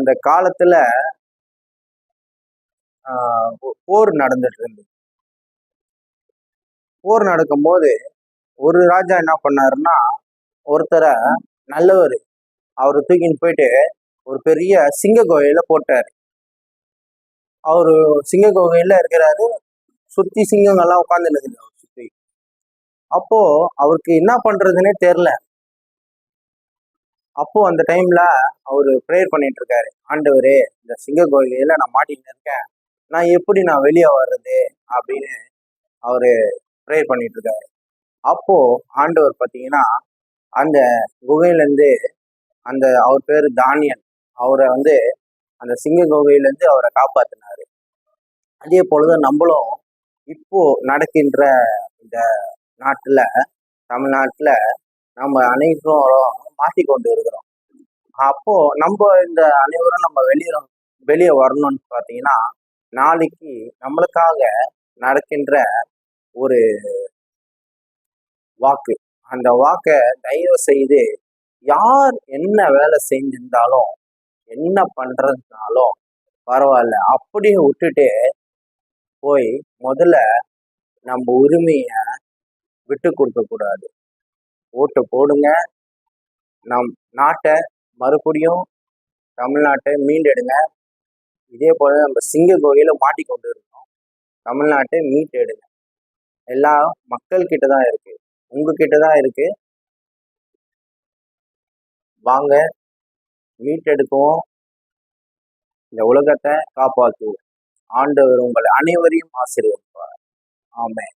அந்த காலத்துல போர் நடந்துட்டு இருந்தது. போர் நடக்கும்போது ஒரு ராஜா என்ன பண்ணாருன்னா, ஒருத்தரை நல்லவர் அவரை தூக்கின்னு போயிட்டு ஒரு பெரிய சிங்க குகையில போட்டாரு. அவரு சிங்க குகையில இருக்கிறாரு, சுத்தி சிங்கங்கள்லாம் உட்கார்ந்து இருக்குது அவர் சுத்தி. அப்போ அவருக்கு என்ன பண்றதுன்னே தெரியல. அப்போ அந்த டைம்ல அவரு ப்ரேயர் பண்ணிட்டு இருக்காரு, ஆண்டவரே இந்த சிங்க குகையில நான் மாட்டின்னு இருக்கேன், நான் வெளியே வர்றது அப்படின்னு அவரு ப்ரேயர் பண்ணிட்டு இருக்காரு. அப்போ ஆண்டவர் பார்த்தீங்கன்னா அந்த குகையிலேருந்து அவர் பேரு தானியல், அவரை அந்த சிங்க குகையிலேருந்து அவரை காப்பாத்தினாரு. அதே போலதான் நம்மளும் இப்போ நடக்கின்ற இந்த நாட்டுல, தமிழ்நாட்டுல நம்ம அனைவரும் மாட்டிக்கொண்டு இருக்கிறோம். அப்போ நம்ம இந்த அனைவரும் நம்ம வெளியே வரணும்னு பார்த்தீங்கன்னா, நாளைக்கு நம்மளுக்காக நடக்கின்ற ஒரு வாக்கு, அந்த வாக்கை தயவு செய்து யார் என்ன வேலை செஞ்சிருந்தாலும் என்ன பண்றதுனாலும் பரவாயில்ல, அப்படியே விட்டுட்டு போய் முதல்ல நம்ம உரிமைய விட்டு கொடுக்க கூடாது. ஓட்டு போடுங்க, நம் நாட்டை மறுபடியும் தமிழ்நாட்டை மீண்டெடுங்க. இதே போல நம்ம சிங்க குகையில மாட்டிக்கொண்டு இருக்கோம், தமிழ்நாட்டை மீட்டெடுங்க. எல்லாம் மக்கள் கிட்ட தான் இருக்கு, உங்ககிட்ட தான் இருக்கு. வாங்க மீட்டெடுக்குவோம், இந்த உலகத்தை காப்பாற்றுவோம். ஆண்டவர் உங்கள் அனைவரையும் ஆசீர்வதிப்பார். ஆமென்.